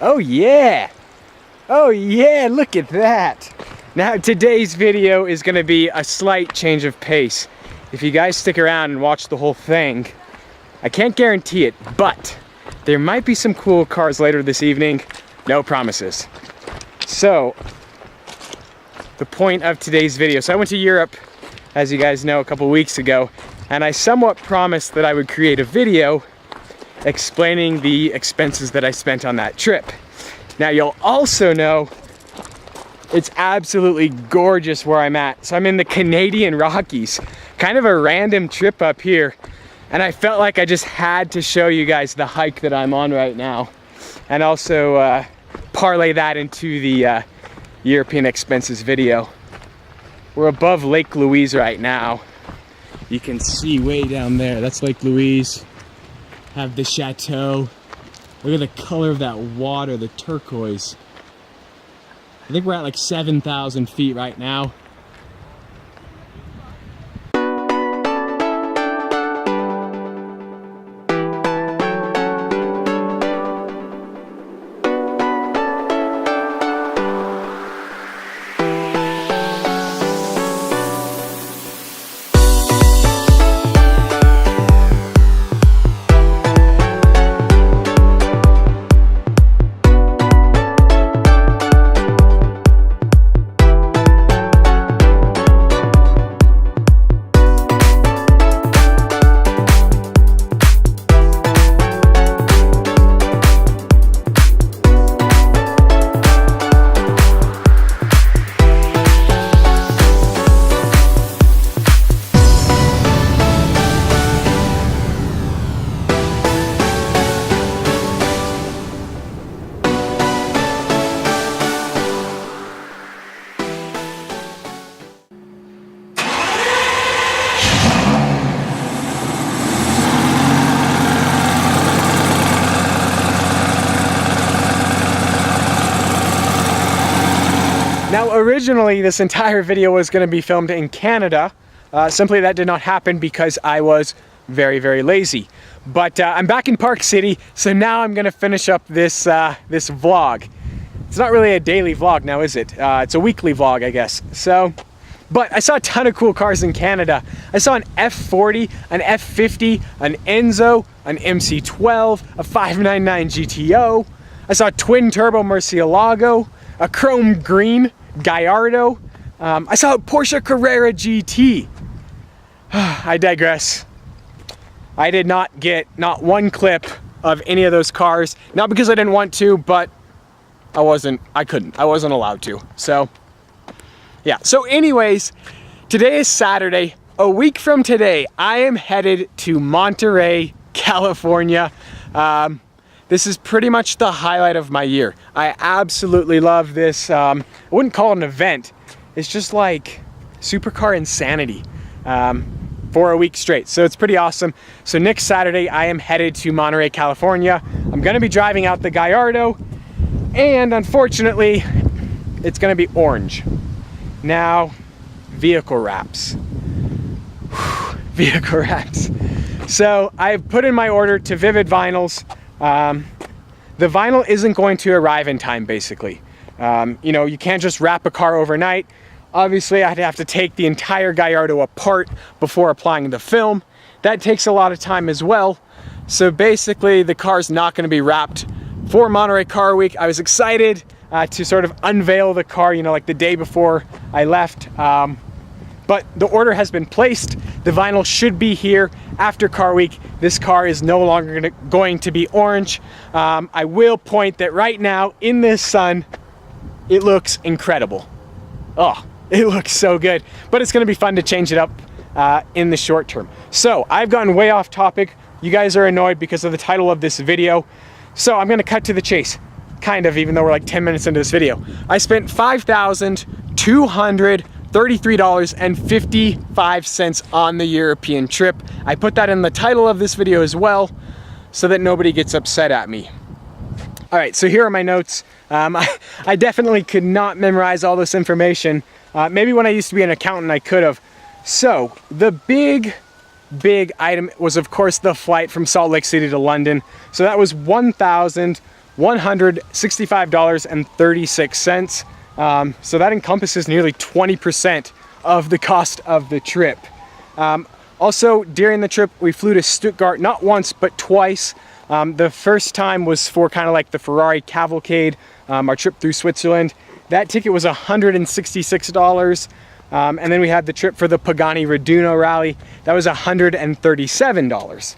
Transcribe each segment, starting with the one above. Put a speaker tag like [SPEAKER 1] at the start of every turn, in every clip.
[SPEAKER 1] Oh yeah! Oh yeah, look at that! Now today's video is going to be a slight change of pace. If you guys stick around and watch the whole thing, I can't guarantee it, but there might be some cool cars later this evening. No promises. So, the point of today's video. So I went to Europe, as you guys know, a couple weeks ago, and I somewhat promised that I would create a video explaining the expenses that I spent on that trip. Now you'll also know it's absolutely gorgeous where I'm at. So I'm in the Canadian Rockies, kind of a random trip up here, and I felt like I just had to show you guys the hike that I'm on right now, and also parlay that into the European expenses video. We're above Lake Louise right now. You can see way down there, that's Lake Louise. Have the chateau. Look at the color of that water, the turquoise. I think we're at like 7,000 feet right now. Now originally this entire video was going to be filmed in Canada. Simply that did not happen because I was very, very lazy. But I'm back in Park City, so now I'm going to finish up this this vlog. It's not really a daily vlog now, is it? It's a weekly vlog, I guess. So, but I saw a ton of cool cars in Canada. I saw an F40, an F50, an Enzo, an MC12, a 599 GTO. I saw a twin turbo Murcielago, a chrome green Gallardo. I saw a Porsche Carrera GT. I digress. I did not get not one clip of any of those cars. Not because I didn't want to, but I wasn't allowed to. So, yeah. So anyways, today is Saturday. A week from today, I am headed to Monterey, California. This is pretty much the highlight of my year. I absolutely love this. I wouldn't call it an event. It's just like supercar insanity for a week straight. So it's pretty awesome. So next Saturday, I am headed to Monterey, California. I'm gonna be driving out the Gallardo, and unfortunately, it's gonna be orange. Now, vehicle wraps. Vehicle wraps. So I've put in my order to Vivid Vinyls. The vinyl isn't going to arrive in time, basically. You know, you can't just wrap a car overnight. Obviously, I'd have to take the entire Gallardo apart before applying the film. That takes a lot of time as well. So basically, the car's not going to be wrapped for Monterey Car Week. I was excited to sort of unveil the car, you know, like the day before I left. But the order has been placed. The vinyl should be here after Car Week. This car is no longer going to be orange. I will point that right now in this sun, it looks incredible. Oh, it looks so good. But it's gonna be fun to change it up in the short term. So I've gotten way off topic. You guys are annoyed because of the title of this video. So I'm gonna cut to the chase. Kind of, even though we're like 10 minutes into this video. I spent $5,233.55 on the European trip. I put that in the title of this video as well, so that nobody gets upset at me. All right, so here are my notes. I definitely could not memorize all this information. Maybe when I used to be an accountant, I could have. So the big item was, of course, the flight from Salt Lake City to London. So that was $1,100. $165.36. So that encompasses nearly 20% of the cost of the trip. Also, during the trip, we flew to Stuttgart not once, but twice. The first time was for kind of like the Ferrari cavalcade, our trip through Switzerland. That ticket was $166. And then we had the trip for the Pagani Raduno rally. That was $137.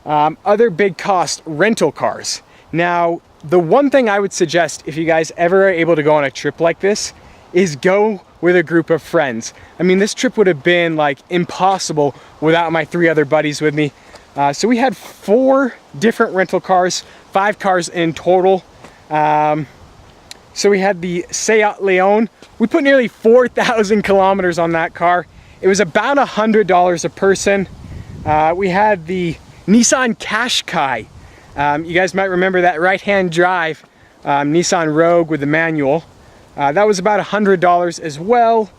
[SPEAKER 1] Other big cost, rental cars. Now, the one thing I would suggest if you guys ever are able to go on a trip like this is go with a group of friends. I mean, this trip would have been like impossible without my 3 other buddies with me. So we had 4 different rental cars, 5 cars in total. So we had the Seat Leon. We put nearly 4,000 kilometers on that car. It was about $100 a person. We had the Nissan Qashqai. You guys might remember that right-hand drive Nissan Rogue with the manual. That was about $100 as well.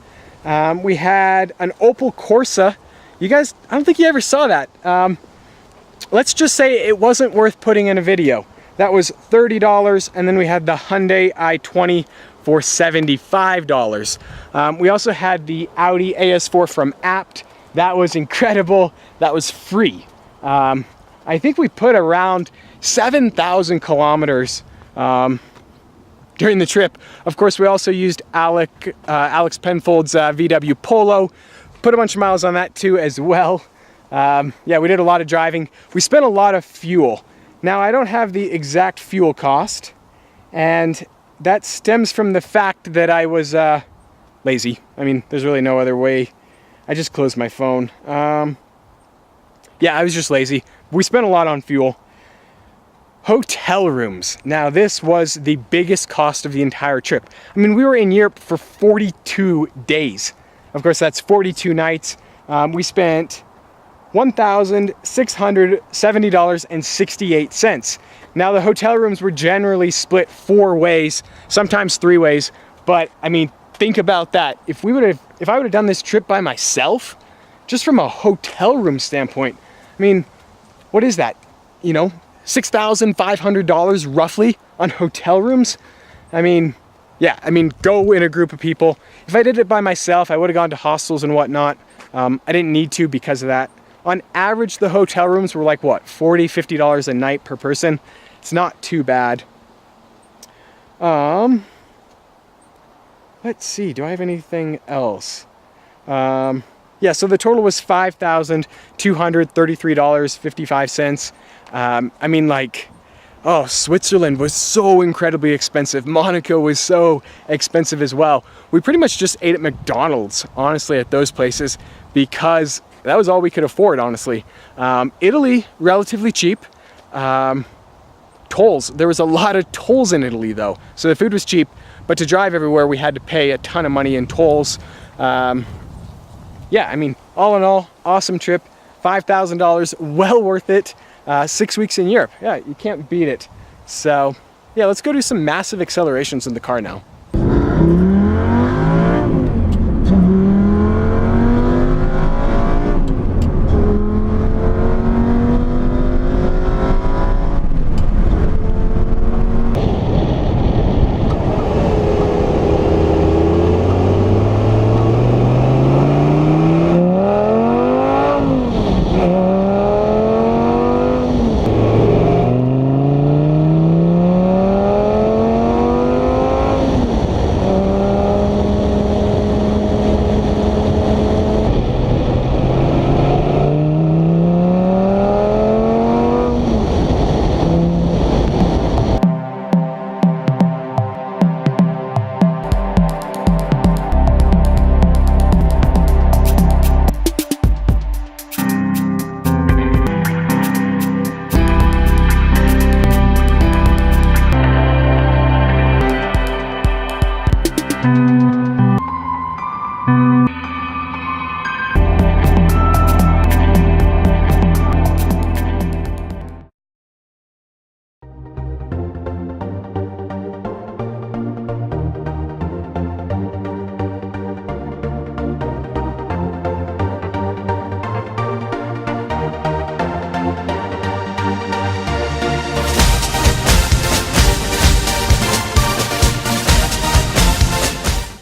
[SPEAKER 1] We had an Opel Corsa. You guys, I don't think you ever saw that. Let's just say it wasn't worth putting in a video. That was $30, and then we had the Hyundai i20 for $75. We also had the Audi AS4 from Apt. That was incredible. That was free. I think we put around 7,000 kilometers during the trip. Of course, we also used Alex Penfold's VW Polo. Put a bunch of miles on that too as well. Yeah, we did a lot of driving. We spent a lot of fuel. Now, I don't have the exact fuel cost, and that stems from the fact that I was lazy. I mean, there's really no other way. I just closed my phone. Yeah, I was just lazy. We spent a lot on fuel. Hotel rooms. Now, this was the biggest cost of the entire trip. I mean, we were in Europe for 42 days. Of course, that's 42 nights. We spent $1,670.68. Now, the hotel rooms were generally split 4 ways, sometimes 3 ways, but I mean, think about that. If I would have done this trip by myself, just from a hotel room standpoint, I mean, what is that? You know, $6,500 roughly on hotel rooms? I mean, yeah, I mean, go in a group of people. If I did it by myself, I would have gone to hostels and whatnot. I didn't need to because of that. On average, the hotel rooms were like, what, $40, $50 a night per person? It's not too bad. Let's see, do I have anything else? Yeah, so the total was $5,233.55. I mean, like, oh, Switzerland was so incredibly expensive. Monaco was so expensive as well. We pretty much just ate at McDonald's, honestly, at those places, because that was all we could afford, honestly. Italy, relatively cheap. Tolls, there was a lot of tolls in Italy though. So the food was cheap, but to drive everywhere, we had to pay a ton of money in tolls. Yeah, I mean, all in all, awesome trip. $5,000, well worth it. 6 weeks in Europe. Yeah, you can't beat it. So yeah, let's go do some massive accelerations in the car now.